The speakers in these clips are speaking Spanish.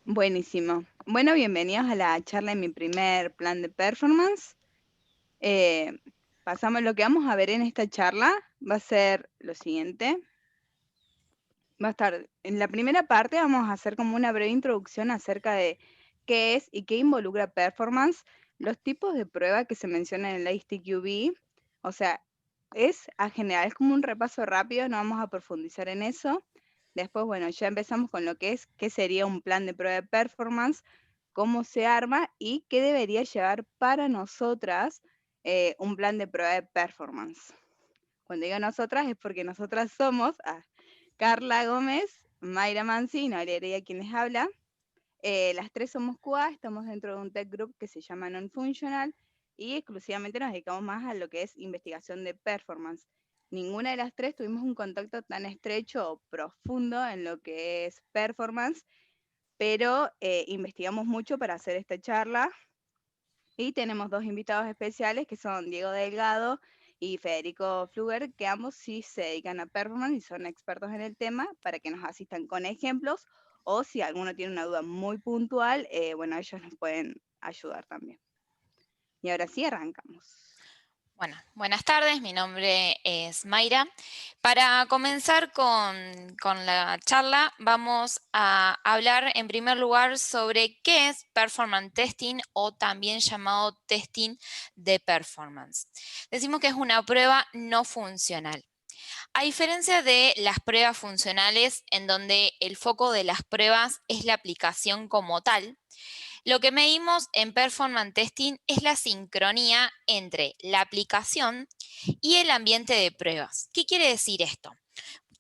Buenísimo. Bueno, bienvenidos a la charla de mi primer plan de performance. Eh, Pasamos, lo que vamos a ver en esta charla va a ser lo siguiente. Va a estar, en la primera parte vamos a hacer como una breve introducción acerca de qué es y qué involucra performance, los tipos de prueba que se mencionan en la ISTQB, o sea, es a general, es como un repaso rápido, no vamos a profundizar en eso. Después, bueno, ya empezamos con lo que es, qué sería un plan de prueba de performance, cómo se arma y qué debería llevar para nosotras un plan de prueba de performance. Cuando digo nosotras es porque nosotras somos Carla Gómez, Mayra Mansi y Noelia Heredia quien les habla. Las tres somos QA, estamos dentro de un tech group que se llama Non-Functional y exclusivamente nos dedicamos más a lo que es investigación de performance. Ninguna de las tres tuvimos un contacto tan estrecho o profundo en lo que es performance, pero investigamos mucho para hacer esta charla y tenemos dos invitados especiales que son Diego Delgado y Federico Fluger, que ambos sí se dedican a performance y son expertos en el tema para que nos asistan con ejemplos o si alguno tiene una duda muy puntual, bueno, ellos nos pueden ayudar también. Y ahora sí arrancamos. Bueno, buenas tardes, mi nombre es Mayra. Para comenzar con la charla, vamos a hablar en primer lugar sobre qué es performance testing o también llamado testing de performance. Decimos que es una prueba no funcional. A diferencia de las pruebas funcionales, en donde el foco de las pruebas es la aplicación como tal, lo que medimos en performance testing es la sincronía entre la aplicación y el ambiente de pruebas. ¿Qué quiere decir esto?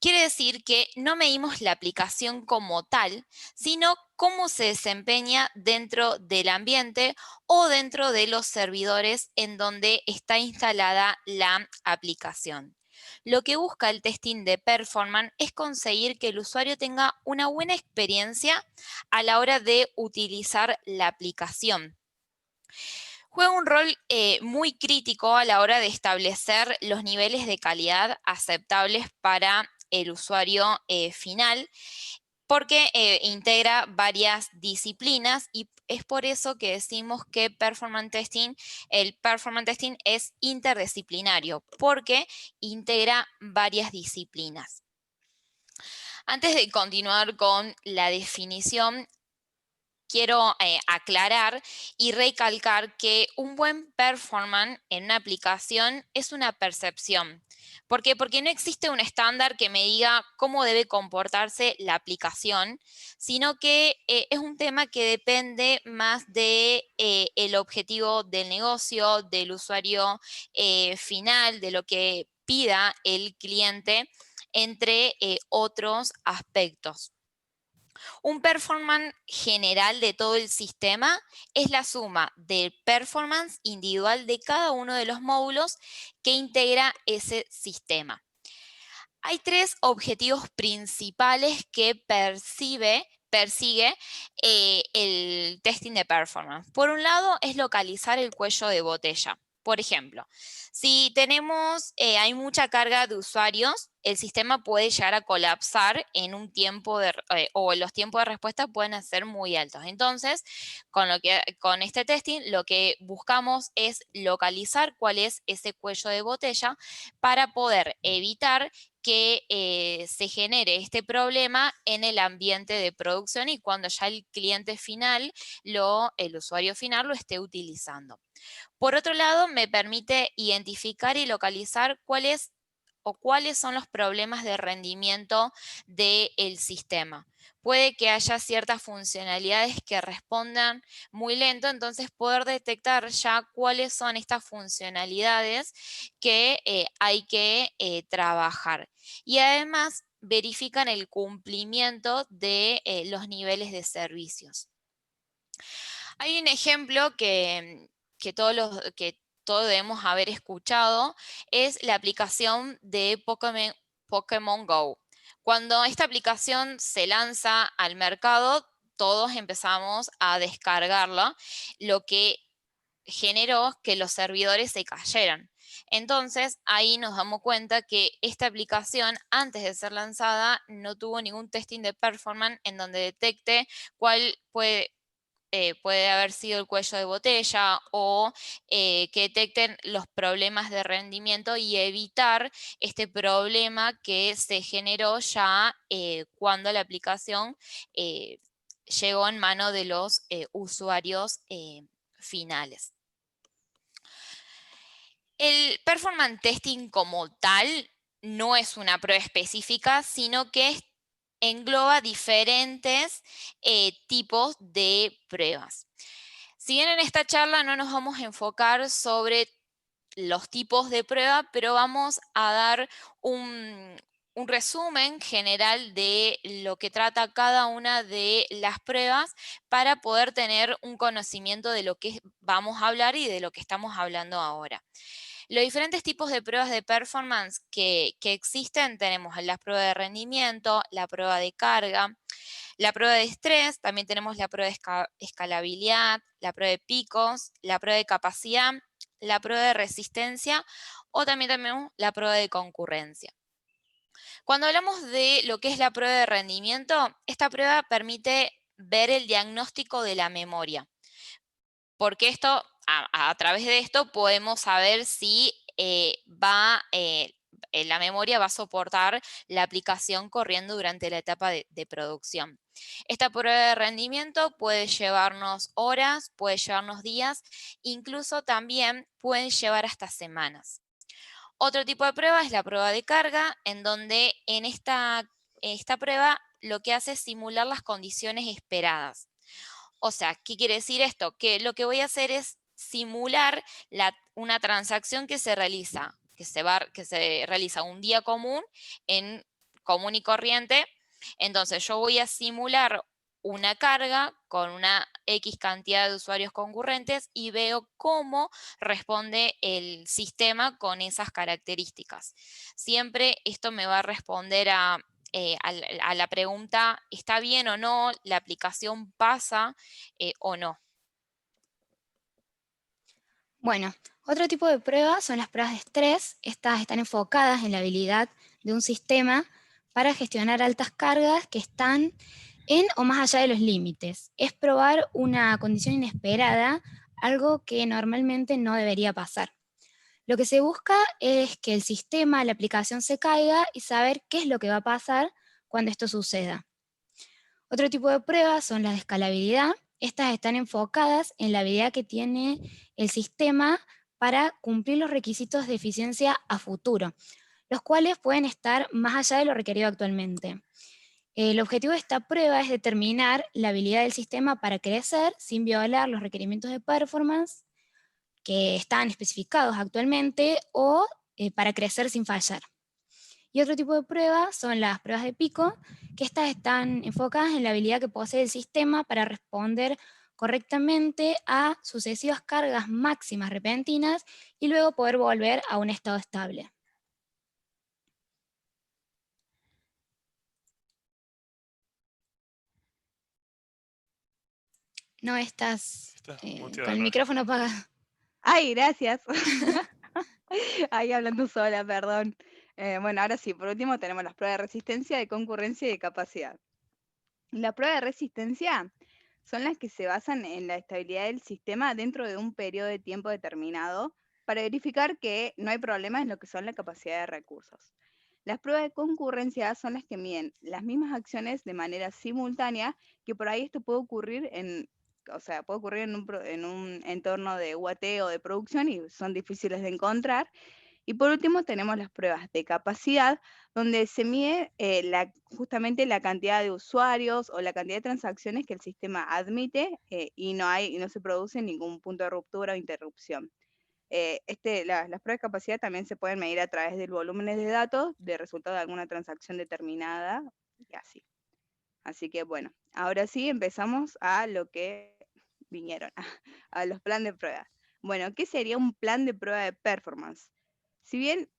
Quiere decir que no medimos la aplicación como tal, sino cómo se desempeña dentro del ambiente o dentro de los servidores en donde está instalada la aplicación. Lo que busca el testing de performance es conseguir que el usuario tenga una buena experiencia a la hora de utilizar la aplicación. Juega un rol muy crítico a la hora de establecer los niveles de calidad aceptables para el usuario final, porque integra varias disciplinas y es por eso que decimos que el performance testing es interdisciplinario, porque integra varias disciplinas. Antes de continuar con la definición, quiero aclarar y recalcar que un buen performance en una aplicación es una percepción. ¿Por qué? Porque no existe un estándar que me diga cómo debe comportarse la aplicación, sino que es un tema que depende más de el objetivo del negocio, del usuario final, de lo que pida el cliente, entre otros aspectos. Un performance general de todo el sistema es la suma del performance individual de cada uno de los módulos que integra ese sistema. Hay tres objetivos principales que persigue el testing de performance. Por un lado, es localizar el cuello de botella. Por ejemplo, si hay mucha carga de usuarios, el sistema puede llegar a colapsar en un tiempo o los tiempos de respuesta pueden ser muy altos. Entonces, con este testing, lo que buscamos es localizar cuál es ese cuello de botella para poder evitar que se genere este problema en el ambiente de producción y cuando ya el cliente final, el usuario final lo esté utilizando. Por otro lado, me permite identificar y localizar cuáles son los problemas de rendimiento del sistema. Puede que haya ciertas funcionalidades que respondan muy lento, entonces poder detectar ya cuáles son estas funcionalidades que hay que trabajar. Y además verifican el cumplimiento de los niveles de servicios. Hay un ejemplo que todos debemos haber escuchado, es la aplicación de Pokémon Go. Cuando esta aplicación se lanza al mercado, todos empezamos a descargarla, lo que generó que los servidores se cayeran. Entonces, ahí nos damos cuenta que esta aplicación, antes de ser lanzada, no tuvo ningún testing de performance en donde detecte cuál puede haber sido el cuello de botella o que detecten los problemas de rendimiento y evitar este problema que se generó ya cuando la aplicación eh, llegó en mano de los usuarios finales. El performance testing como tal no es una prueba específica, sino que engloba diferentes tipos de pruebas. Si bien en esta charla no nos vamos a enfocar sobre los tipos de prueba, pero vamos a dar un resumen general de lo que trata cada una de las pruebas para poder tener un conocimiento de lo que vamos a hablar y de lo que estamos hablando ahora. Los diferentes tipos de pruebas de performance que existen, tenemos la prueba de rendimiento, la prueba de carga, la prueba de estrés, también tenemos la prueba de escalabilidad, la prueba de picos, la prueba de capacidad, la prueba de resistencia o también tenemos la prueba de concurrencia. Cuando hablamos de lo que es la prueba de rendimiento, esta prueba permite ver el diagnóstico de la memoria. Porque esto, a través de esto podemos saber si la memoria va a soportar la aplicación corriendo durante la etapa de producción. Esta prueba de rendimiento puede llevarnos horas, puede llevarnos días, incluso también pueden llevar hasta semanas. Otro tipo de prueba es la prueba de carga, en donde en esta prueba lo que hace es simular las condiciones esperadas. O sea, ¿qué quiere decir esto? Que lo que voy a hacer es simular una transacción que se realiza, que se realiza un día común y corriente. Entonces, yo voy a simular una carga con una X cantidad de usuarios concurrentes y veo cómo responde el sistema con esas características. Siempre esto me va a responder a la pregunta, ¿está bien o no? ¿La aplicación pasa o no? Bueno, otro tipo de pruebas son las pruebas de estrés. Estas están enfocadas en la habilidad de un sistema para gestionar altas cargas que están en o más allá de los límites. Es probar una condición inesperada, algo que normalmente no debería pasar. Lo que se busca es que el sistema, la aplicación se caiga y saber qué es lo que va a pasar cuando esto suceda. Otro tipo de pruebas son las de escalabilidad. Estas están enfocadas en la habilidad que tiene el sistema para cumplir los requisitos de eficiencia a futuro, los cuales pueden estar más allá de lo requerido actualmente. El objetivo de esta prueba es determinar la habilidad del sistema para crecer sin violar los requerimientos de performance que están especificados actualmente o para crecer sin fallar. Y otro tipo de pruebas son las pruebas de pico, que estas están enfocadas en la habilidad que posee el sistema para responder correctamente a sucesivas cargas máximas repentinas y luego poder volver a un estado estable. No estás con el micrófono apagado. Ay, gracias. Ahí hablando sola, perdón. Bueno, ahora sí, por último tenemos las pruebas de resistencia, de concurrencia y de capacidad. La prueba de resistencia son las que se basan en la estabilidad del sistema dentro de un periodo de tiempo determinado para verificar que no hay problemas en lo que son la capacidad de recursos. Las pruebas de concurrencia son las que miden las mismas acciones de manera simultánea, que por ahí esto puede ocurrir en un entorno de UAT o de producción y son difíciles de encontrar. Y por último tenemos las pruebas de capacidad, donde se mide justamente la cantidad de usuarios o la cantidad de transacciones que el sistema admite y no se produce ningún punto de ruptura o interrupción. Las pruebas de capacidad también se pueden medir a través del volumen de datos de resultado de alguna transacción determinada y así. Así que bueno, ahora sí empezamos a lo que vinieron, a los planes de prueba. Bueno, ¿qué sería un plan de prueba de performance? Si bien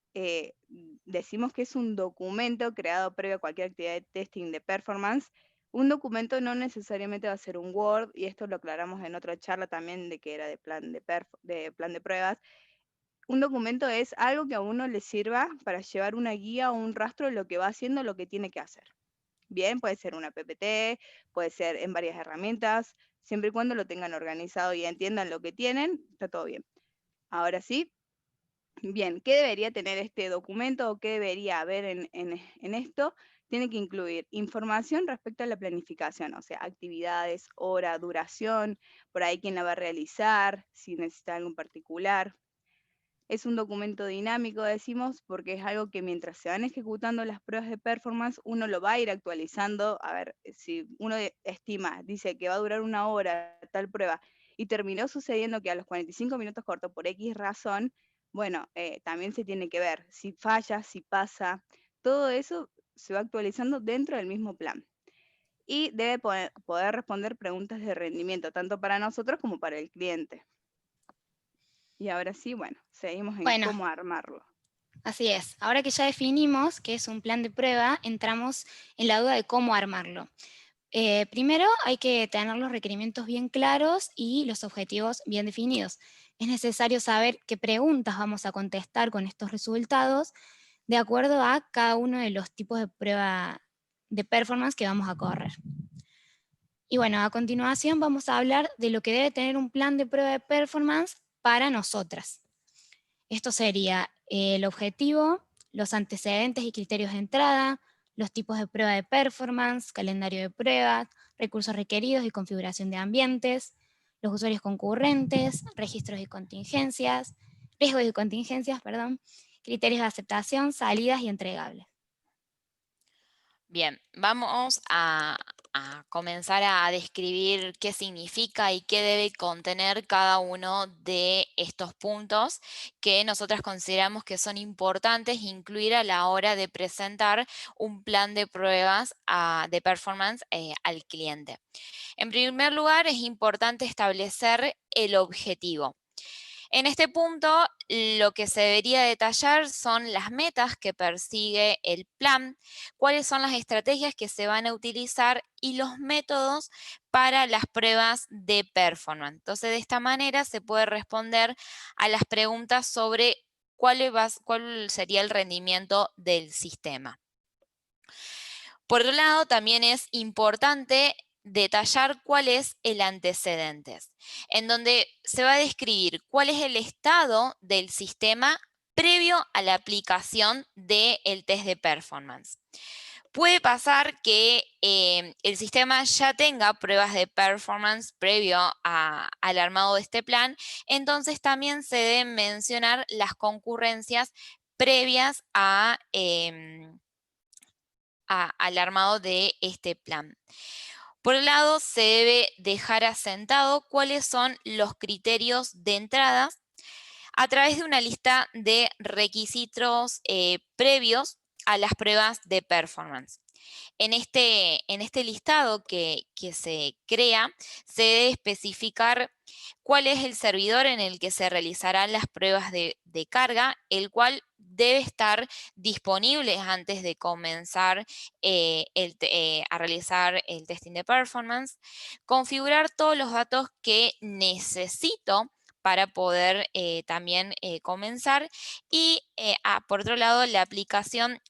decimos que es un documento creado previo a cualquier actividad de testing de performance, un documento no necesariamente va a ser un Word, y esto lo aclaramos en otra charla también de que era de plan de pruebas. un documento es algo que a uno le sirva para llevar una guía o un rastro de lo que va haciendo, lo que tiene que hacer. Bien, puede ser una PPT, puede ser en varias herramientas, siempre y cuando lo tengan organizado y entiendan lo que tienen, está todo bien. Ahora sí, bien, ¿qué debería tener este documento o qué debería haber en esto? Tiene que incluir información respecto a la planificación, o sea, actividades, hora, duración, por ahí quién la va a realizar, si necesita algo en particular. Es un documento dinámico, decimos, porque es algo que mientras se van ejecutando las pruebas de performance, uno lo va a ir actualizando. A ver, si uno estima, dice que va a durar 1 hora tal prueba, y terminó sucediendo que a los 45 minutos cortó por X razón, bueno, también se tiene que ver si falla, si pasa, todo eso se va actualizando dentro del mismo plan. Y debe poder responder preguntas de rendimiento, tanto para nosotros como para el cliente. Y ahora sí, bueno, seguimos en Bueno, cómo armarlo. así es. Ahora que ya definimos qué es un plan de prueba, entramos en la duda de cómo armarlo. Primero hay que tener los requerimientos bien claros y los objetivos bien definidos. Es necesario saber qué preguntas vamos a contestar con estos resultados de acuerdo a cada uno de los tipos de prueba de performance que vamos a correr. Y bueno, a continuación vamos a hablar de lo que debe tener un plan de prueba de performance para nosotras. Esto sería el objetivo, los antecedentes y criterios de entrada, los tipos de prueba de performance, calendario de pruebas, recursos requeridos y configuración de ambientes, los usuarios concurrentes, registros y contingencias, riesgos y contingencias, perdón, criterios de aceptación, salidas y entregables. Bien, vamos a comenzar a describir qué significa y qué debe contener cada uno de estos puntos que nosotras consideramos que son importantes incluir a la hora de presentar un plan de pruebas de performance al cliente. En primer lugar, es importante establecer el objetivo. En este punto, lo que se debería detallar son las metas que persigue el plan, cuáles son las estrategias que se van a utilizar y los métodos para las pruebas de performance. Entonces, de esta manera se puede responder a las preguntas sobre cuál sería el rendimiento del sistema. Por otro lado, también es importante detallar cuál es el antecedentes, en donde se va a describir cuál es el estado del sistema previo a la aplicación del test de performance. Puede pasar que el sistema ya tenga pruebas de performance previo al armado de este plan, entonces también se deben mencionar las concurrencias previas al armado de este plan. Por un lado, se debe dejar asentado cuáles son los criterios de entrada a través de una lista de requisitos previos a las pruebas de performance. En este listado que se crea, se debe especificar cuál es el servidor en el que se realizarán las pruebas de carga, el cual debe estar disponible antes de comenzar a realizar el testing de performance, configurar todos los datos que necesito para poder también comenzar y por otro lado la aplicación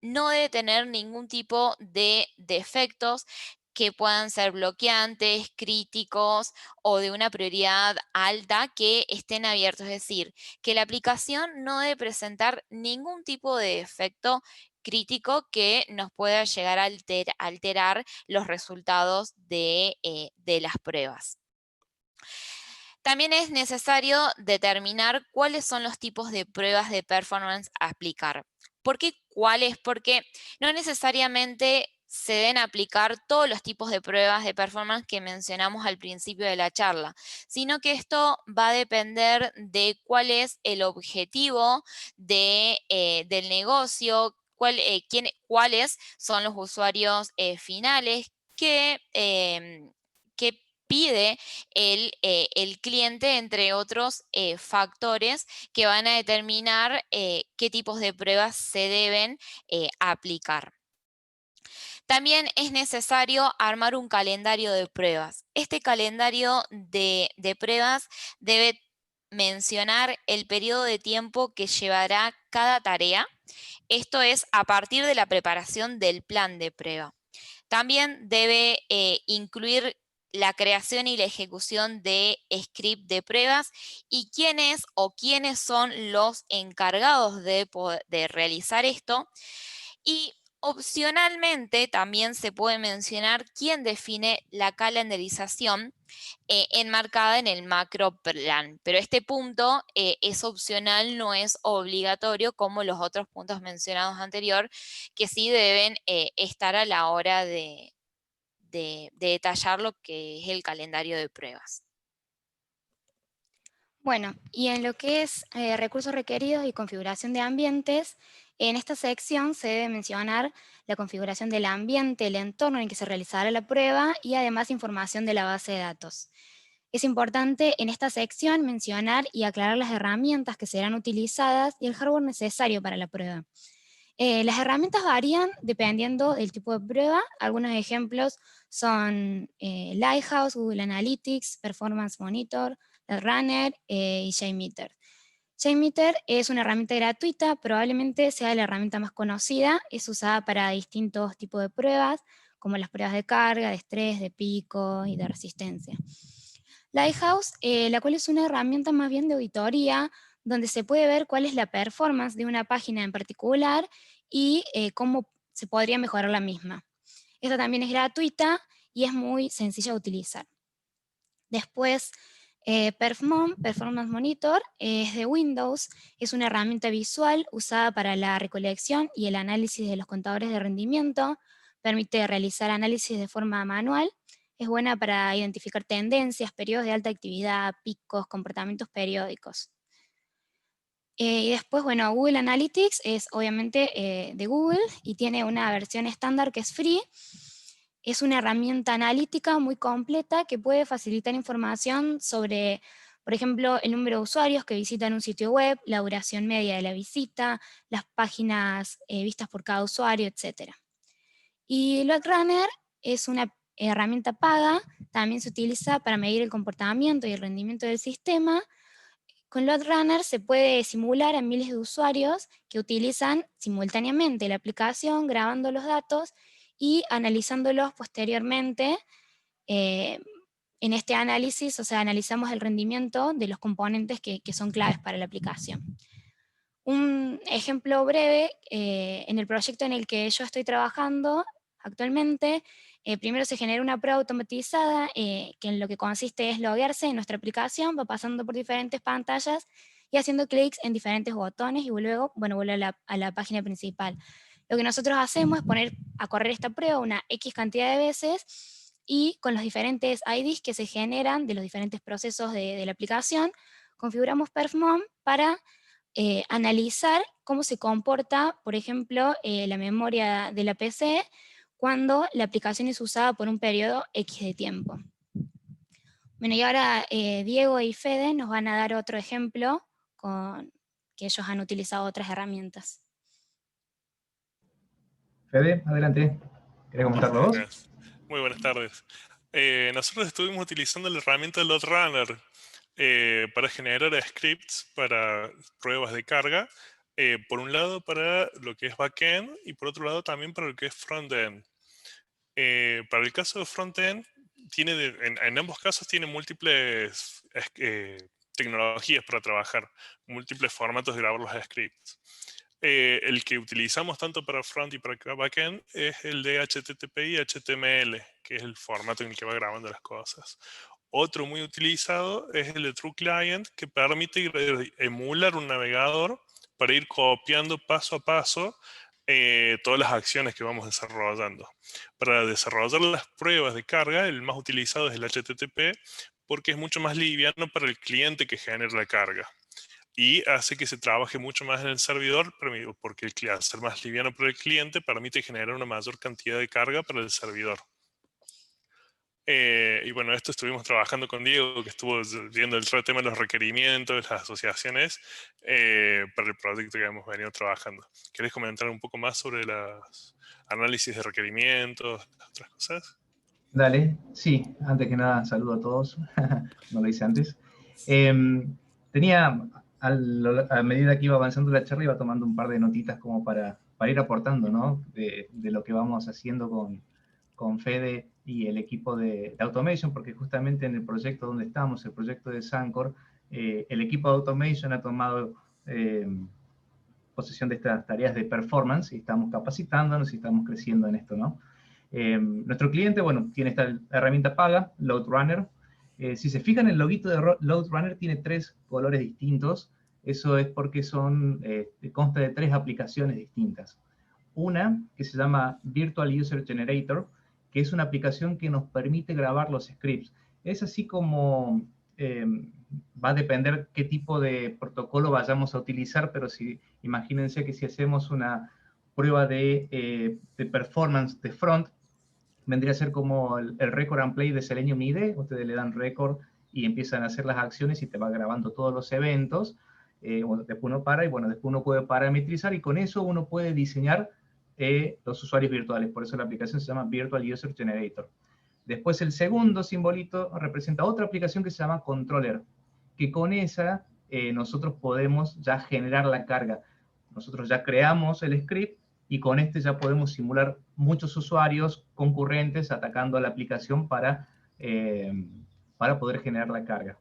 no debe tener ningún tipo de defectos que puedan ser bloqueantes, críticos o de una prioridad alta que estén abiertos. Es decir, que la aplicación no debe presentar ningún tipo de defecto crítico que nos pueda llegar a alterar los resultados de las pruebas. También es necesario determinar cuáles son los tipos de pruebas de performance a aplicar. ¿Por qué cuáles? Porque no necesariamente se deben aplicar todos los tipos de pruebas de performance que mencionamos al principio de la charla, sino que esto va a depender de cuál es el objetivo del negocio, cuáles son los usuarios finales que pide el cliente, entre otros factores que van a determinar qué tipos de pruebas se deben aplicar. También es necesario armar un calendario de pruebas. Este calendario de pruebas debe mencionar el periodo de tiempo que llevará cada tarea. Esto es a partir de la preparación del plan de prueba. También debe incluir la creación y la ejecución de script de pruebas y quiénes son los encargados de realizar esto. Y opcionalmente también se puede mencionar quién define la calendarización enmarcada en el macro plan. Pero este punto es opcional, no es obligatorio como los otros puntos mencionados anterior, que sí deben estar a la hora de detallar lo que es el calendario de pruebas. Bueno, y en lo que es recursos requeridos y configuración de ambientes, en esta sección se debe mencionar la configuración del ambiente, el entorno en que se realizará la prueba y además información de la base de datos. Es importante en esta sección mencionar y aclarar las herramientas que serán utilizadas y el hardware necesario para la prueba. Las herramientas varían dependiendo del tipo de prueba. Algunos ejemplos son Lighthouse, Google Analytics, Performance Monitor, Runner y JMeter. JMeter es una herramienta gratuita, probablemente sea la herramienta más conocida, es usada para distintos tipos de pruebas, como las pruebas de carga, de estrés, de pico y de resistencia. Lighthouse, la cual es una herramienta más bien de auditoría, donde se puede ver cuál es la performance de una página en particular y cómo se podría mejorar la misma. Esta también es gratuita y es muy sencilla de utilizar. Después, Performance Monitor es de Windows, es una herramienta visual usada para la recolección y el análisis de los contadores de rendimiento, permite realizar análisis de forma manual, es buena para identificar tendencias, periodos de alta actividad, picos, comportamientos periódicos. Y después, bueno, Google Analytics es obviamente de Google y tiene una versión estándar que es free. Es una herramienta analítica muy completa que puede facilitar información sobre, por ejemplo, el número de usuarios que visitan un sitio web, la duración media de la visita, las páginas vistas por cada usuario, etc. Y LoadRunner es una herramienta paga, también se utiliza para medir el comportamiento y el rendimiento del sistema. Con LoadRunner se puede simular a miles de usuarios que utilizan simultáneamente la aplicación, grabando los datos y analizándolos posteriormente. En este análisis, o sea, analizamos el rendimiento de los componentes que son claves para la aplicación. Un ejemplo breve, en el proyecto en el que yo estoy trabajando actualmente, primero se genera una prueba automatizada que en lo que consiste es loguearse en nuestra aplicación, va pasando por diferentes pantallas y haciendo clics en diferentes botones y luego, bueno, vuelve a la página principal. Lo que nosotros hacemos es poner a correr esta prueba una X cantidad de veces y con los diferentes IDs que se generan de los diferentes procesos de la aplicación, configuramos Perfmon para analizar cómo se comporta, por ejemplo, la memoria de la PC cuando la aplicación es usada por un periodo X de tiempo. Bueno, y ahora Diego y Fede nos van a dar otro ejemplo con que ellos han utilizado otras herramientas. Fede, adelante. ¿Querés comentarlo vos? Muy buenas tardes. Nosotros estuvimos utilizando la herramienta LoadRunner para generar scripts para pruebas de carga. Por un lado para lo que es backend y por otro lado también para lo que es frontend. Para el caso de frontend, en ambos casos tiene múltiples tecnologías para trabajar, múltiples formatos de grabar los scripts. El que utilizamos tanto para front y para backend es el de HTTP y HTML, que es el formato en el que va grabando las cosas. Otro muy utilizado es el de TrueClient, que permite emular un navegador para ir copiando paso a paso todas las acciones que vamos desarrollando. Para desarrollar las pruebas de carga, el más utilizado es el HTTP, porque es mucho más liviano para el cliente que genera la carga. Y hace que se trabaje mucho más en el servidor, porque al ser más liviano para el cliente, permite generar una mayor cantidad de carga para el servidor. Y bueno, esto estuvimos trabajando con Diego, que estuvo viendo el tema de los requerimientos, las asociaciones, para el proyecto que hemos venido trabajando. ¿Querés comentar un poco más sobre los análisis de requerimientos, las otras cosas? Dale, sí, antes que nada saludo a todos, no lo hice antes. a medida que iba avanzando la charla, iba tomando un par de notitas como para ir aportando, ¿no? De lo que vamos haciendo con Fede y el equipo de Automation, porque justamente en el proyecto donde estamos, el proyecto de Sancor, el equipo de Automation ha tomado posesión de estas tareas de performance y estamos capacitándonos y estamos creciendo en esto, ¿no? Nuestro cliente, bueno, tiene esta herramienta paga, LoadRunner. Si se fijan, el loguito de LoadRunner tiene 3 colores distintos. Eso es porque consta de 3 aplicaciones distintas. Una que se llama Virtual User Generator, que es una aplicación que nos permite grabar los scripts. Es así como va a depender qué tipo de protocolo vayamos a utilizar, pero imagínense que si hacemos una prueba de performance de front, vendría a ser como el record and play de Selenium IDE. Ustedes le dan record y empiezan a hacer las acciones y te va grabando todos los eventos. Después uno para y bueno, después uno puede parametrizar y con eso uno puede diseñar los usuarios virtuales. Por eso la aplicación se llama Virtual User Generator. Después el segundo simbolito representa otra aplicación que se llama Controller, que con esa nosotros podemos ya generar la carga. Nosotros ya creamos el script y con este ya podemos simular muchos usuarios concurrentes atacando a la aplicación para poder generar la carga.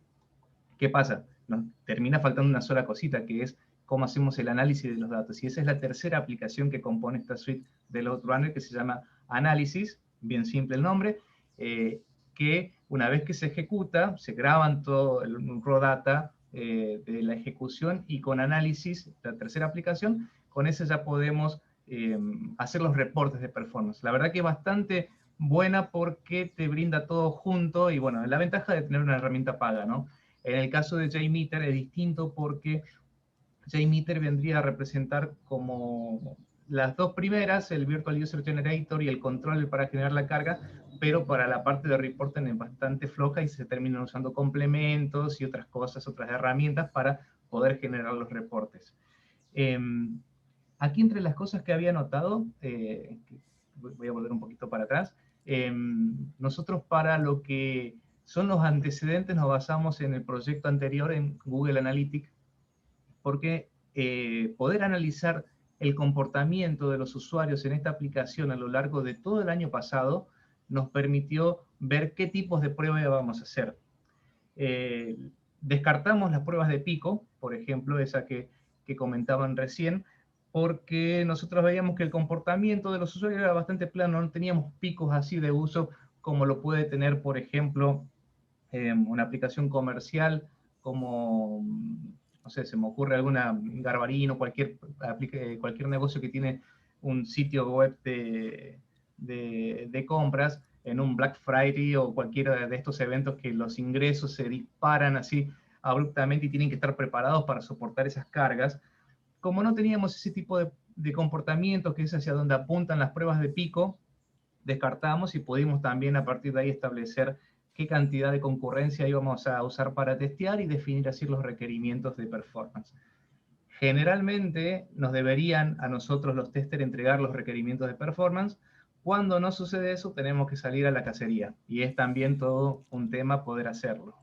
¿Qué pasa? Nos termina faltando una sola cosita, que es cómo hacemos el análisis de los datos. Y esa es la tercera aplicación que compone esta suite de LoadRunner, que se llama Análisis, bien simple el nombre, que una vez que se ejecuta, se graban todo el raw data de la ejecución y con Análisis, la tercera aplicación, con ese ya podemos hacer los reportes de performance. La verdad que es bastante buena porque te brinda todo junto y bueno, la ventaja de tener una herramienta paga, ¿no? En el caso de JMeter es distinto porque JMeter vendría a representar como las dos primeras, el Virtual User Generator y el Controller para generar la carga, pero para la parte de reporting es bastante floja y se terminan usando complementos y otras cosas, otras herramientas para poder generar los reportes. Aquí entre las cosas que había notado, voy a volver un poquito para atrás, nosotros para lo que son los antecedentes nos basamos en el proyecto anterior en Google Analytics, porque poder analizar el comportamiento de los usuarios en esta aplicación a lo largo de todo el año pasado nos permitió ver qué tipos de pruebas íbamos a hacer. Descartamos las pruebas de pico, por ejemplo, esa que comentaban recién, porque nosotros veíamos que el comportamiento de los usuarios era bastante plano, no teníamos picos así de uso como lo puede tener, por ejemplo, una aplicación comercial como, no sé, se me ocurre alguna Garbarino, cualquier negocio que tiene un sitio web de compras en un Black Friday o cualquiera de estos eventos que los ingresos se disparan así abruptamente y tienen que estar preparados para soportar esas cargas. Como no teníamos ese tipo de comportamiento, que es hacia donde apuntan las pruebas de pico, descartamos y pudimos también a partir de ahí establecer qué cantidad de concurrencia íbamos a usar para testear y definir así los requerimientos de performance. Generalmente nos deberían a nosotros los testers entregar los requerimientos de performance. Cuando no sucede eso, tenemos que salir a la cacería. Y es también todo un tema poder hacerlo.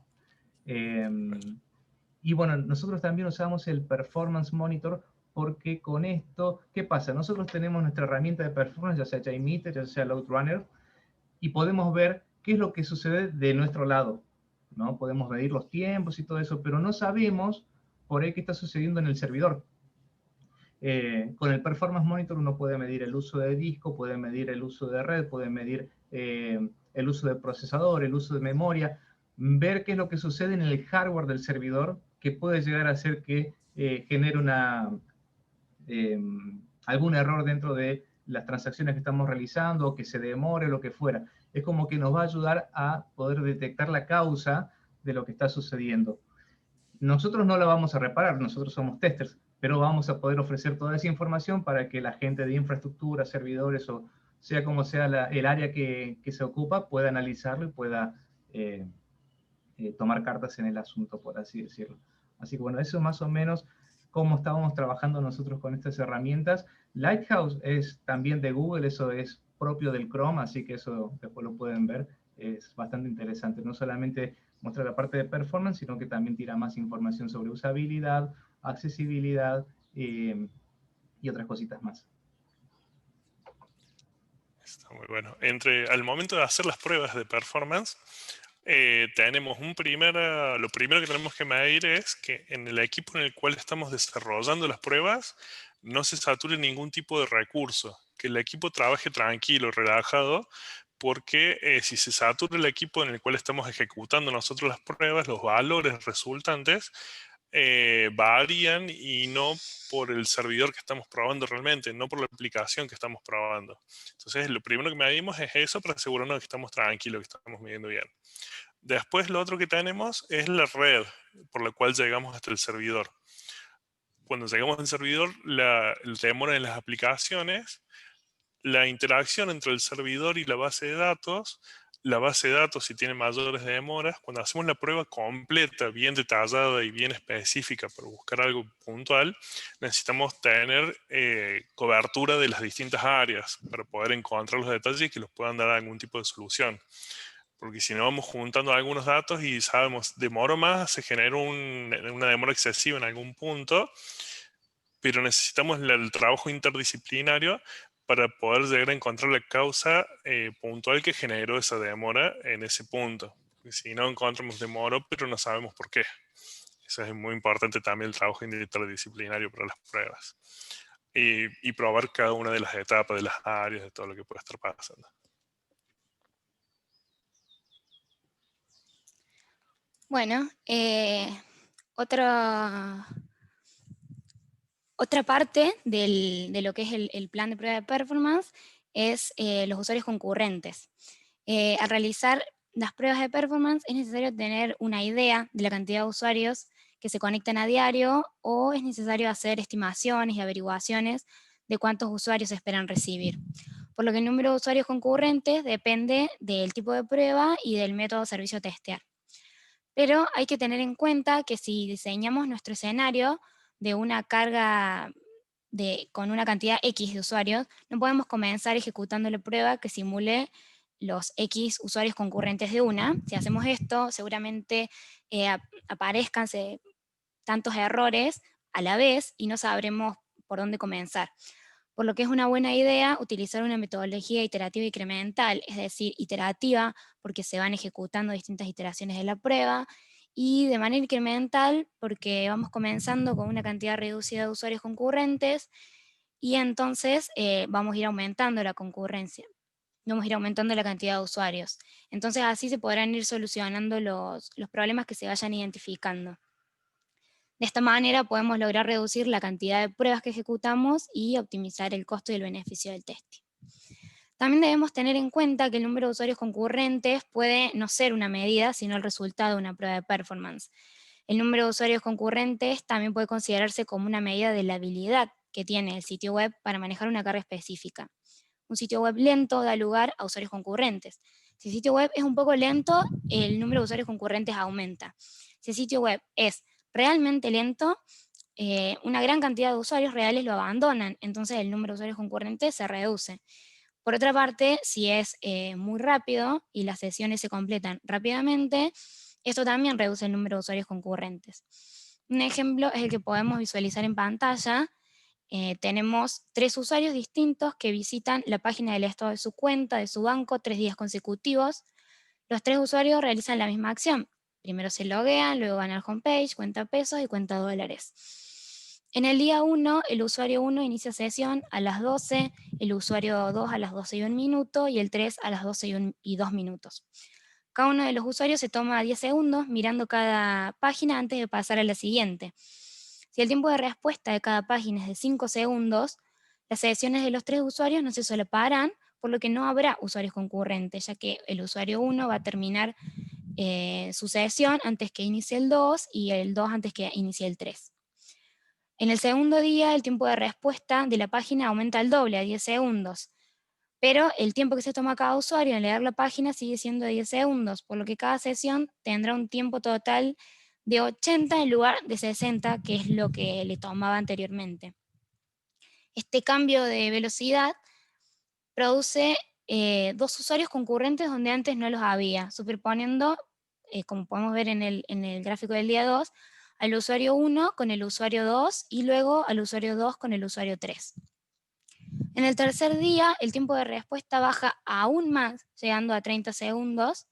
Y bueno, nosotros también usamos el Performance Monitor porque con esto, ¿qué pasa? Nosotros tenemos nuestra herramienta de performance, ya sea JMeter, ya sea LoadRunner, y podemos ver qué es lo que sucede de nuestro lado, ¿no? Podemos medir los tiempos y todo eso, pero no sabemos por ahí qué está sucediendo en el servidor. Con el Performance Monitor uno puede medir el uso de disco, puede medir el uso de red, puede medir el uso de procesador, el uso de memoria, ver qué es lo que sucede en el hardware del servidor, que puede llegar a hacer que genere algún error dentro de las transacciones que estamos realizando, o que se demore, lo que fuera. Es como que nos va a ayudar a poder detectar la causa de lo que está sucediendo. Nosotros no la vamos a reparar, nosotros somos testers, pero vamos a poder ofrecer toda esa información para que la gente de infraestructura, servidores, o sea como sea el área que se ocupa, pueda analizarlo y pueda tomar cartas en el asunto, por así decirlo. Así que bueno, eso es más o menos cómo estábamos trabajando nosotros con estas herramientas. Lighthouse es también de Google, eso es propio del Chrome, así que eso después lo pueden ver, es bastante interesante. No solamente muestra la parte de performance, sino que también tira más información sobre usabilidad, accesibilidad y otras cositas más. Está muy bueno. Al momento de hacer las pruebas de performance, tenemos lo primero que tenemos que medir es que en el equipo en el cual estamos desarrollando las pruebas no se sature ningún tipo de recurso, que el equipo trabaje tranquilo, relajado, porque si se satura el equipo en el cual estamos ejecutando nosotros las pruebas, los valores resultantes varían y no por el servidor que estamos probando realmente, no por la aplicación que estamos probando. Entonces, lo primero que medimos es eso para asegurarnos de que estamos tranquilos, que estamos midiendo bien. Después, lo otro que tenemos es la red por la cual llegamos hasta el servidor. Cuando llegamos al servidor, el demora en las aplicaciones, la interacción entre el servidor y la base de datos si tiene mayores demoras, cuando hacemos la prueba completa, bien detallada y bien específica para buscar algo puntual, necesitamos tener cobertura de las distintas áreas para poder encontrar los detalles y que los puedan dar algún tipo de solución. Porque si no vamos juntando algunos datos y sabemos, demoro más, se genera una demora excesiva en algún punto, pero necesitamos el trabajo interdisciplinario para poder llegar a encontrar la causa puntual que generó esa demora en ese punto. Porque si no encontramos demora, pero no sabemos por qué. Eso es muy importante también, el trabajo interdisciplinario para las pruebas. Y probar cada una de las etapas, de las áreas, de todo lo que puede estar pasando. Bueno, otra parte de lo que es el plan de prueba de performance es los usuarios concurrentes. Al realizar las pruebas de performance es necesario tener una idea de la cantidad de usuarios que se conectan a diario, o es necesario hacer estimaciones y averiguaciones de cuántos usuarios esperan recibir. Por lo que el número de usuarios concurrentes depende del tipo de prueba y del método de servicio a testear. Pero hay que tener en cuenta que si diseñamos nuestro escenario de una carga con una cantidad X de usuarios, no podemos comenzar ejecutando la prueba que simule los X usuarios concurrentes de una. Si hacemos esto, seguramente aparezcan tantos errores a la vez y no sabremos por dónde comenzar. Por lo que es una buena idea utilizar una metodología iterativa incremental, es decir, iterativa porque se van ejecutando distintas iteraciones de la prueba, y de manera incremental porque vamos comenzando con una cantidad reducida de usuarios concurrentes y entonces vamos a ir aumentando la concurrencia, vamos a ir aumentando la cantidad de usuarios. Entonces así se podrán ir solucionando los problemas que se vayan identificando. De esta manera podemos lograr reducir la cantidad de pruebas que ejecutamos y optimizar el costo y el beneficio del testing. También debemos tener en cuenta que el número de usuarios concurrentes puede no ser una medida, sino el resultado de una prueba de performance. El número de usuarios concurrentes también puede considerarse como una medida de la habilidad que tiene el sitio web para manejar una carga específica. Un sitio web lento da lugar a usuarios concurrentes. Si el sitio web es un poco lento, el número de usuarios concurrentes aumenta. Si el sitio web es realmente lento, una gran cantidad de usuarios reales lo abandonan, entonces el número de usuarios concurrentes se reduce. Por otra parte, si es muy rápido y las sesiones se completan rápidamente, esto también reduce el número de usuarios concurrentes. Un ejemplo es el que podemos visualizar en pantalla. Tenemos 3 usuarios distintos que visitan la página del estado de su cuenta, de su banco, 3 días consecutivos. Los 3 usuarios realizan la misma acción. Primero se loguean, luego van al homepage, cuenta pesos y cuenta dólares. En el día 1, el usuario 1 inicia sesión a las 12, el usuario 2 a las 12 y 1 minuto y el 3 a las 12 y 2 minutos. Cada uno de los usuarios se toma 10 segundos mirando cada página antes de pasar a la siguiente. Si el tiempo de respuesta de cada página es de 5 segundos, las sesiones de los 3 usuarios no se solaparán, por lo que no habrá usuarios concurrentes, ya que el usuario 1 va a terminar su sesión antes que inicie el 2 y el 2 antes que inicie el 3. En el segundo día, el tiempo de respuesta de la página aumenta al doble, a 10 segundos. Pero el tiempo que se toma cada usuario en leer la página sigue siendo de 10 segundos, por lo que cada sesión tendrá un tiempo total de 80 en lugar de 60, que es lo que le tomaba anteriormente. Este cambio de velocidad produce 2 usuarios concurrentes donde antes no los había, superponiendo como podemos ver en el gráfico del día 2, al usuario 1 con el usuario 2 y luego al usuario 2 con el usuario 3. En el tercer día, el tiempo de respuesta baja aún más, llegando a 30 segundos,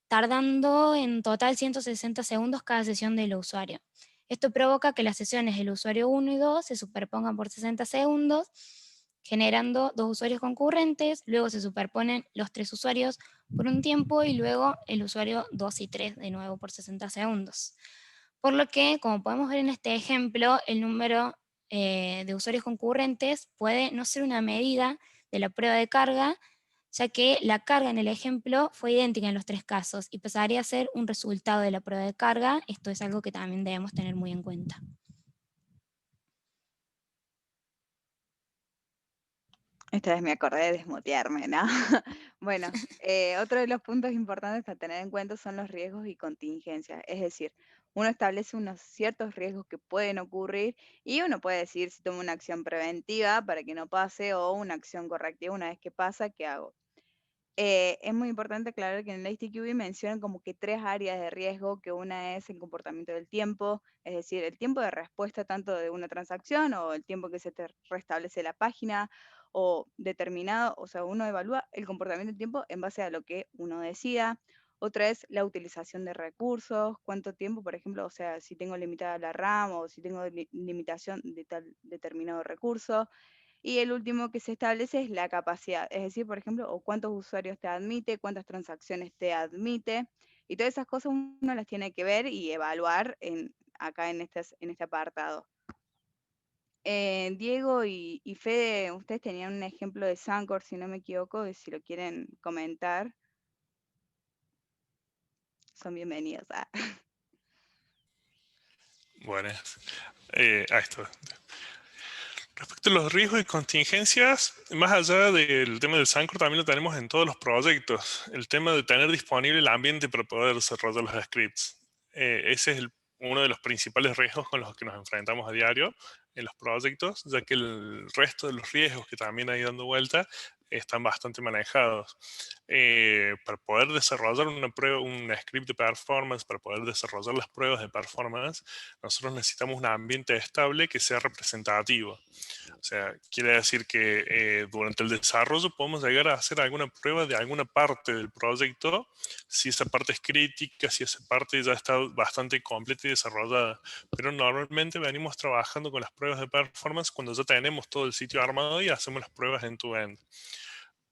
tardando en total 160 segundos cada sesión del usuario. Esto provoca que las sesiones del usuario 1 y 2 se superpongan por 60 segundos, generando 2 usuarios concurrentes, luego se superponen los 3 usuarios por un tiempo y luego el usuario 2 y 3 de nuevo por 60 segundos. Por lo que, como podemos ver en este ejemplo, el número de usuarios concurrentes puede no ser una medida de la prueba de carga, ya que la carga en el ejemplo fue idéntica en los 3 casos y pasaría a ser un resultado de la prueba de carga. Esto es algo que también debemos tener muy en cuenta. Esta vez me acordé de desmutearme, ¿no? Bueno, otro de los puntos importantes a tener en cuenta son los riesgos y contingencias. Es decir, uno establece unos ciertos riesgos que pueden ocurrir y uno puede decir si tomo una acción preventiva para que no pase o una acción correctiva una vez que pasa, ¿qué hago? Es muy importante aclarar que en el ISTQB mencionan como que 3 áreas de riesgo, que una es el comportamiento del tiempo, es decir, el tiempo de respuesta tanto de una transacción o el tiempo que se te restablece la página o determinado, o sea, uno evalúa el comportamiento del tiempo en base a lo que uno decida. Otra es la utilización de recursos, cuánto tiempo, por ejemplo, o sea, si tengo limitada la RAM o si tengo limitación de tal determinado recurso. Y el último que se establece es la capacidad, es decir, por ejemplo, o cuántos usuarios te admite, cuántas transacciones te admite, y todas esas cosas uno las tiene que ver y evaluar acá en este apartado. Diego y Fede, ustedes tenían un ejemplo de Sancor, si no me equivoco, y si lo quieren comentar, son bienvenidos. Bueno, ahí está. Respecto a los riesgos y contingencias, más allá del tema del Sancor, también lo tenemos en todos los proyectos. El tema de tener disponible el ambiente para poder desarrollar los scripts. Ese es uno de los principales riesgos con los que nos enfrentamos a diario en los proyectos, ya que el resto de los riesgos que también hay dando vuelta están bastante manejados. Para poder desarrollar una prueba, un script de performance, para poder desarrollar las pruebas de performance, nosotros necesitamos un ambiente estable que sea representativo. O sea, quiere decir que durante el desarrollo podemos llegar a hacer alguna prueba de alguna parte del proyecto, si esa parte es crítica, si esa parte ya está bastante completa y desarrollada. Pero normalmente venimos trabajando con las pruebas de performance cuando ya tenemos todo el sitio armado y hacemos las pruebas end-to-end.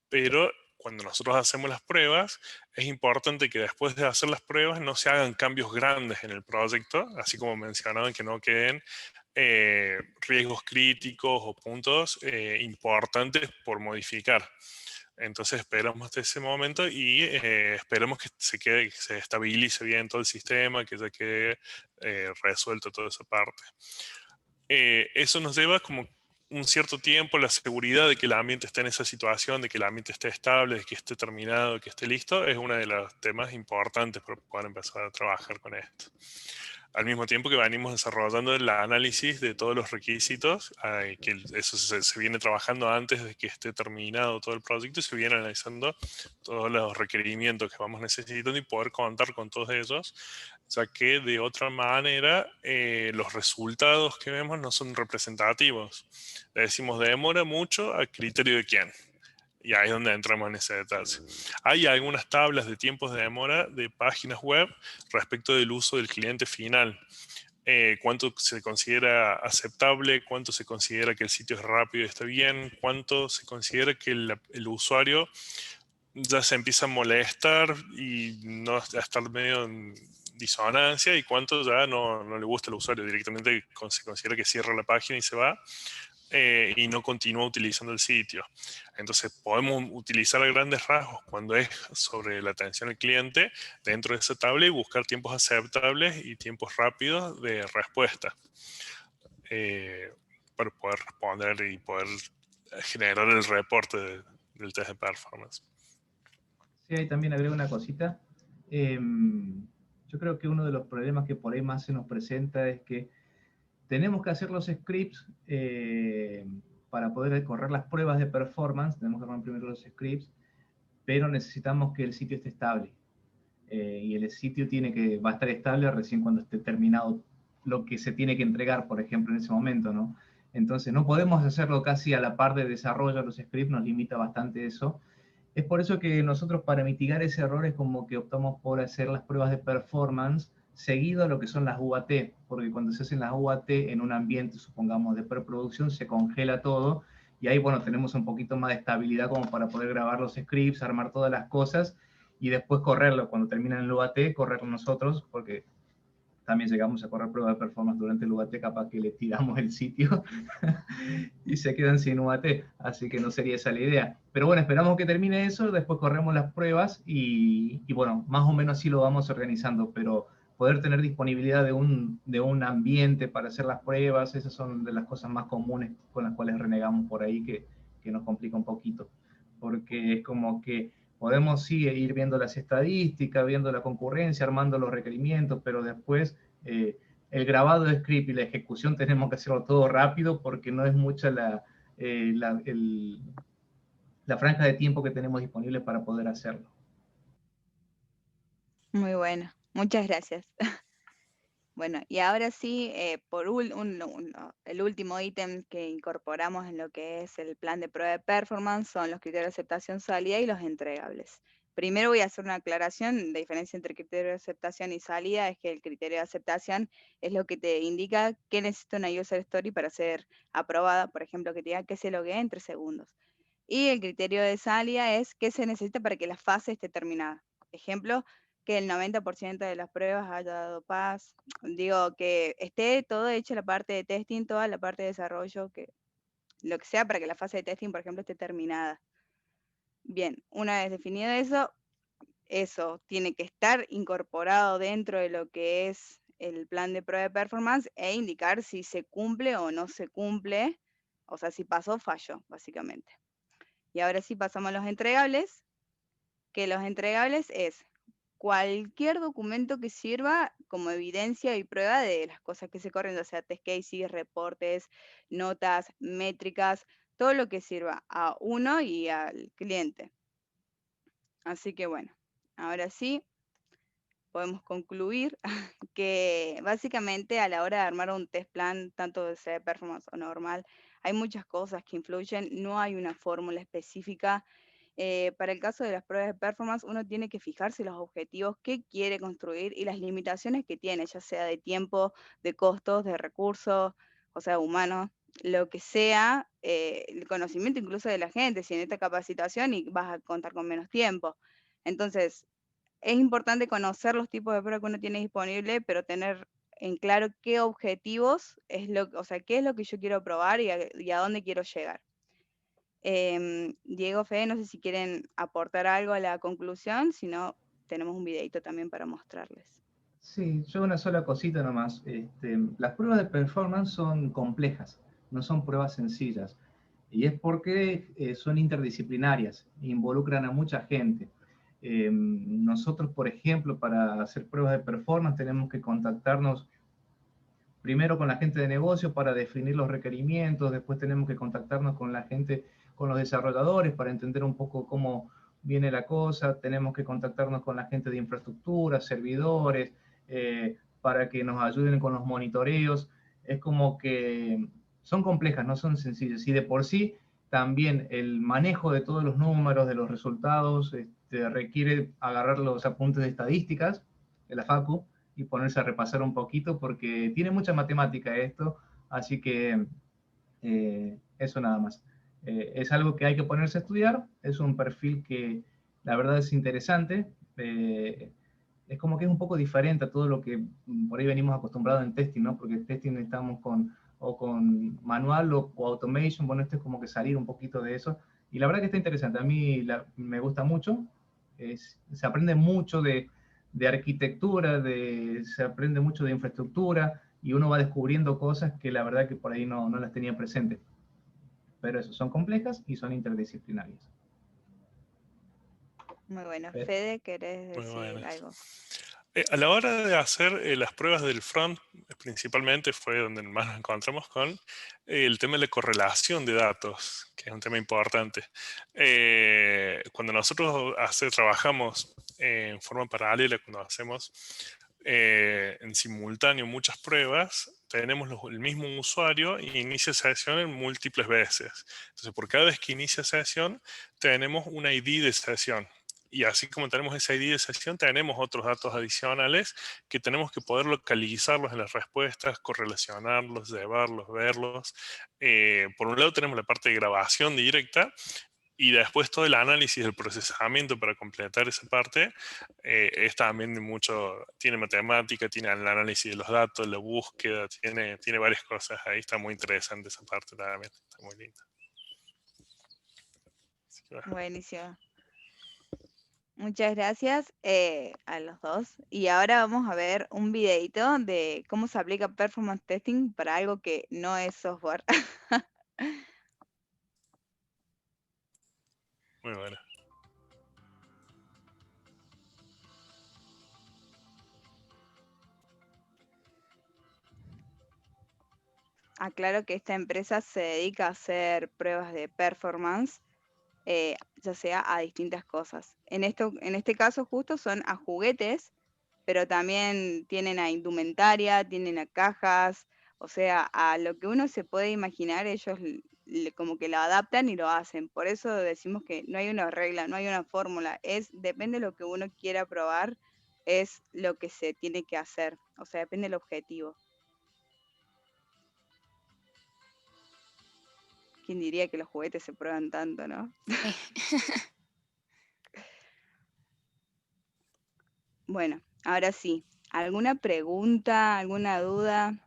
Pero cuando nosotros hacemos las pruebas, es importante que después de hacer las pruebas no se hagan cambios grandes en el proyecto, así como mencionaban, que no queden riesgos críticos o puntos importantes por modificar. Entonces esperamos hasta ese momento y esperemos que se estabilice bien todo el sistema, que ya quede resuelto toda esa parte. Eso nos lleva como un cierto tiempo, la seguridad de que el ambiente esté en esa situación, de que el ambiente esté estable, de que esté terminado, de que esté listo, es uno de los temas importantes para poder empezar a trabajar con esto. Al mismo tiempo que venimos desarrollando el análisis de todos los requisitos, que eso se viene trabajando antes de que esté terminado todo el proyecto y se viene analizando todos los requerimientos que vamos necesitando y poder contar con todos ellos, ya que de otra manera los resultados que vemos no son representativos. Le decimos demora mucho a criterio de quién. Y ahí es donde entramos en ese detalle. Hay algunas tablas de tiempos de demora de páginas web respecto del uso del cliente final. Cuánto se considera aceptable, cuánto se considera que el sitio es rápido y está bien, cuánto se considera que el usuario ya se empieza a molestar y no a estar medio en disonancia, y cuánto ya no le gusta al usuario, directamente se considera que cierra la página y se va. Y no continúa utilizando el sitio. Entonces podemos utilizar a grandes rasgos cuando es sobre la atención al cliente dentro de esa tabla y buscar tiempos aceptables y tiempos rápidos de respuesta para poder responder y poder generar el reporte del test de performance. Sí, ahí también agrego una cosita. Yo creo que uno de los problemas que por ahí más se nos presenta es que tenemos que hacer los scripts para poder correr las pruebas de performance. Tenemos que armar primero los scripts, pero necesitamos que el sitio esté estable. y el sitio va a estar estable recién cuando esté terminado lo que se tiene que entregar, por ejemplo, en ese momento, ¿no? Entonces no podemos hacerlo casi a la par de desarrollo de los scripts, nos limita bastante eso. Es por eso que nosotros, para mitigar ese error, es como que optamos por hacer las pruebas de performance seguido a lo que son las UAT, porque cuando se hacen las UAT en un ambiente, supongamos, de preproducción, se congela todo, y ahí, bueno, tenemos un poquito más de estabilidad como para poder grabar los scripts, armar todas las cosas, y después correrlo. Cuando terminan el UAT, correr nosotros, porque también llegamos a correr pruebas de performance durante el UAT, capaz que le tiramos el sitio y se quedan sin UAT, así que no sería esa la idea. Pero bueno, esperamos que termine eso, después corremos las pruebas y bueno, más o menos así lo vamos organizando, pero poder tener disponibilidad de un ambiente para hacer las pruebas, esas son de las cosas más comunes con las cuales renegamos por ahí, que nos complica un poquito, porque es como que podemos sí ir viendo las estadísticas, viendo la concurrencia, armando los requerimientos, pero después el grabado de script y la ejecución tenemos que hacerlo todo rápido porque no es mucha la franja de tiempo que tenemos disponible para poder hacerlo. Muy bueno, muchas gracias. Bueno, y ahora sí, por el último ítem que incorporamos en lo que es el plan de prueba de performance son los criterios de aceptación, salida y los entregables. Primero voy a hacer una aclaración. La diferencia entre criterio de aceptación y salida es que el criterio de aceptación es lo que te indica que necesita una user story para ser aprobada, por ejemplo, que te diga que se loguee en 3 segundos. Y el criterio de salida es qué se necesita para que la fase esté terminada. Ejemplo, que el 90% de las pruebas haya dado paz. Digo, que esté todo hecho, la parte de testing, toda la parte de desarrollo, que lo que sea para que la fase de testing, por ejemplo, esté terminada. Bien, una vez definido eso tiene que estar incorporado dentro de lo que es el plan de prueba de performance e indicar si se cumple o no se cumple, o sea, si pasó o falló, básicamente. Y ahora sí pasamos a los entregables, que los entregables es cualquier documento que sirva como evidencia y prueba de las cosas que se corren, o sea, test cases, reportes, notas, métricas, todo lo que sirva a uno y al cliente. Así que bueno, ahora sí podemos concluir que básicamente a la hora de armar un test plan, tanto de sea de performance o normal, hay muchas cosas que influyen, no hay una fórmula específica. Para el caso de las pruebas de performance, uno tiene que fijarse los objetivos que quiere construir y las limitaciones que tiene, ya sea de tiempo, de costos, de recursos, o sea, humanos, lo que sea, el conocimiento incluso de la gente, si en esta capacitación y vas a contar con menos tiempo. Entonces, es importante conocer los tipos de pruebas que uno tiene disponible, pero tener en claro qué objetivos o sea, qué es lo que yo quiero probar y a dónde quiero llegar. Diego, Fede, no sé si quieren aportar algo a la conclusión, si no, tenemos un videito también para mostrarles. Sí, yo una sola cosita nomás. Las pruebas de performance son complejas, no son pruebas sencillas. Y es porque son interdisciplinarias, involucran a mucha gente. Nosotros, por ejemplo, para hacer pruebas de performance tenemos que contactarnos primero con la gente de negocio para definir los requerimientos, después tenemos que contactarnos con la gente, con los desarrolladores para entender un poco cómo viene la cosa, tenemos que contactarnos con la gente de infraestructura, servidores, para que nos ayuden con los monitoreos. Es como que son complejas, no son sencillas. Y de por sí, también el manejo de todos los números, de los resultados, requiere agarrar los apuntes de estadísticas de la Facu y ponerse a repasar un poquito porque tiene mucha matemática esto, así que eso nada más. Es algo que hay que ponerse a estudiar, es un perfil que la verdad es interesante, es como que es un poco diferente a todo lo que por ahí venimos acostumbrados en testing, ¿no? Porque en testing estamos con manual o automation, bueno, esto es como que salir un poquito de eso, y la verdad que está interesante, a mí me gusta mucho, se aprende mucho de arquitectura, se aprende mucho de infraestructura, y uno va descubriendo cosas que la verdad que por ahí no las tenía presentes. Pero eso, son complejas y son interdisciplinarias. Muy bueno. Fede, ¿querés decir Muy bueno. algo? A la hora de hacer las pruebas del front, principalmente fue donde más nos encontramos con el tema de la correlación de datos, que es un tema importante. Cuando nosotros trabajamos en forma paralela, cuando hacemos en simultáneo muchas pruebas, tenemos el mismo usuario e inicia sesión en múltiples veces. Entonces, por cada vez que inicia sesión, tenemos un ID de sesión. Y así como tenemos ese ID de sesión, tenemos otros datos adicionales que tenemos que poder localizarlos en las respuestas, correlacionarlos, llevarlos, verlos. Por un lado tenemos la parte de grabación directa y después todo el análisis del procesamiento para completar esa parte es también tiene matemática, tiene el análisis de los datos, la búsqueda, tiene varias cosas ahí. Está muy interesante esa parte también, está muy linda. Así que, bueno. Buenísimo. Muchas gracias a los dos. Y ahora vamos a ver un videito de cómo se aplica performance testing para algo que no es software. Muy bueno. Aclaro que esta empresa se dedica a hacer pruebas de performance, ya sea a distintas cosas. En este caso justo son a juguetes, pero también tienen a indumentaria, tienen a cajas, o sea, a lo que uno se puede imaginar, ellos como que lo adaptan y lo hacen. Por eso decimos que no hay una regla, no hay una fórmula, depende de lo que uno quiera probar, es lo que se tiene que hacer, o sea, depende del objetivo. ¿Quién diría que los juguetes se prueban tanto, no? Bueno, ahora sí, ¿alguna pregunta, alguna duda?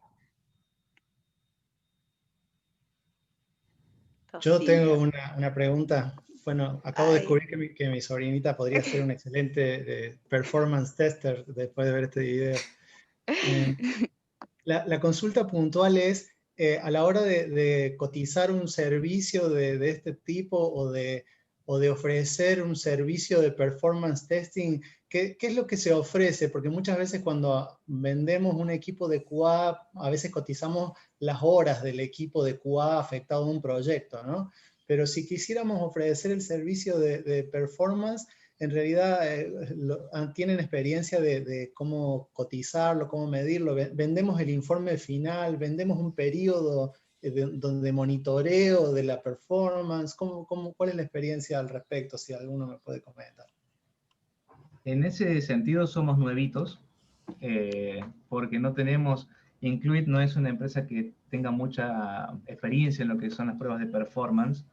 Yo tengo Tocino. una pregunta. Bueno, acabo de Ay. descubrir que mi sobrinita podría ser un excelente performance tester después de ver este video. La consulta puntual es, a la hora de cotizar un servicio de este tipo o de ofrecer un servicio de performance testing, ¿qué es lo que se ofrece? Porque muchas veces cuando vendemos un equipo de QA, a veces cotizamos las horas del equipo de QA afectado a un proyecto, ¿no? Pero si quisiéramos ofrecer el servicio de performance, en realidad tienen experiencia de cómo cotizarlo, cómo medirlo. Vendemos el informe final, vendemos un periodo de monitoreo de la performance. ¿Cuál es la experiencia al respecto? Si alguno me puede comentar. En ese sentido somos nuevitos, porque no tenemos, Incluit no es una empresa que tenga mucha experiencia en lo que son las pruebas de performance.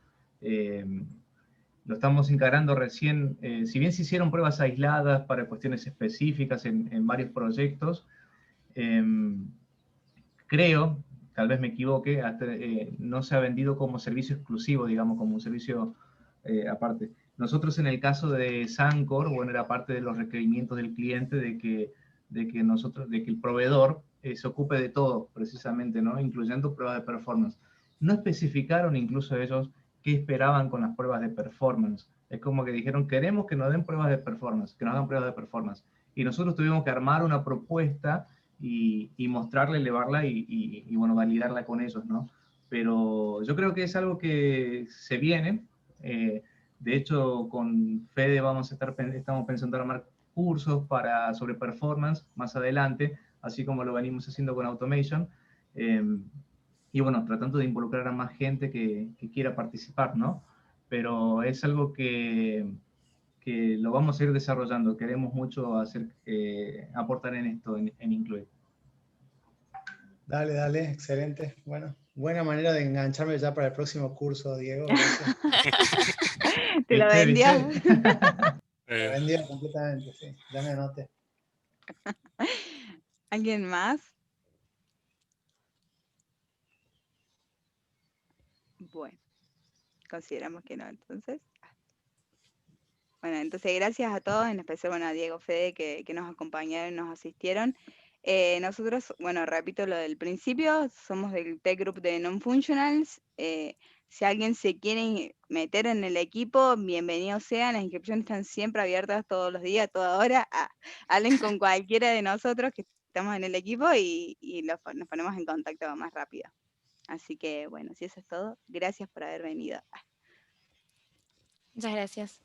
Lo estamos encarando recién, si bien se hicieron pruebas aisladas para cuestiones específicas en varios proyectos, creo, tal vez me equivoque, no se ha vendido como servicio exclusivo, digamos, como un servicio aparte. Nosotros en el caso de Sancor, bueno, era parte de los requerimientos del cliente de que el proveedor se ocupe de todo, precisamente, ¿no? Incluyendo pruebas de performance. No especificaron incluso ellos qué esperaban con las pruebas de performance. Es como que dijeron, queremos que nos den pruebas de performance, que nos hagan pruebas de performance. Y nosotros tuvimos que armar una propuesta y mostrarla, elevarla y bueno, validarla con ellos, ¿no? Pero yo creo que es algo que se viene. De hecho, con Fede estamos pensando en armar cursos sobre performance más adelante, así como lo venimos haciendo con Automation. Y bueno, tratando de involucrar a más gente que quiera participar, ¿no? Pero es algo que lo vamos a ir desarrollando. Queremos mucho aportar en esto, en Incluit. Dale, excelente. Bueno, buena manera de engancharme ya para el próximo curso, Diego. Te lo vendió. Me vendió completamente, sí. Ya me anoté. ¿Alguien más? Bueno, consideramos que no, entonces. Bueno, entonces gracias a todos, en especial bueno, a Diego, Fede, que nos acompañaron, nos asistieron. Nosotros, bueno, repito lo del principio, somos del Tech Group de Non-Functionals. Si alguien se quiere meter en el equipo, bienvenido sea. Las inscripciones están siempre abiertas todos los días, a toda hora. Hablen con cualquiera de nosotros que estamos en el equipo y nos ponemos en contacto más rápido. Así que, bueno, si eso es todo, gracias por haber venido. Muchas gracias.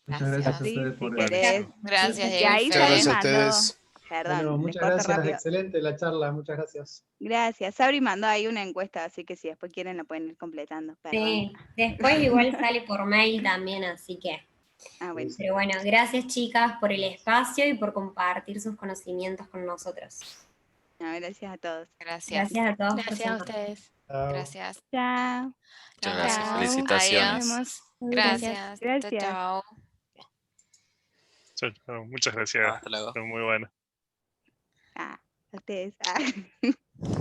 Muchas gracias a Así, ustedes si por querés. Gracias, Y ahí Ilfe. Sabri Muchas gracias a mandó, ustedes. perdón, Bueno, les muchas corto gracias, rápido. excelente la charla, muchas gracias. Gracias. Sabri mandó ahí una encuesta, así que si después quieren la pueden ir completando. Perdón. Sí, después igual sale por mail también, así que. Ah, bueno. Pero bueno, gracias chicas por el espacio y por compartir sus conocimientos con nosotros. No, gracias a todos. Gracias. Gracias a todos. por Gracias a sumar. ustedes. Chao. Gracias. Chao. Nos Muchas gracias. vemos. Felicitaciones. Nos vemos. Gracias. Gracias. Chao. Chao, muchas gracias. Hasta luego. Fue muy bueno. Ah, a ustedes. Ah.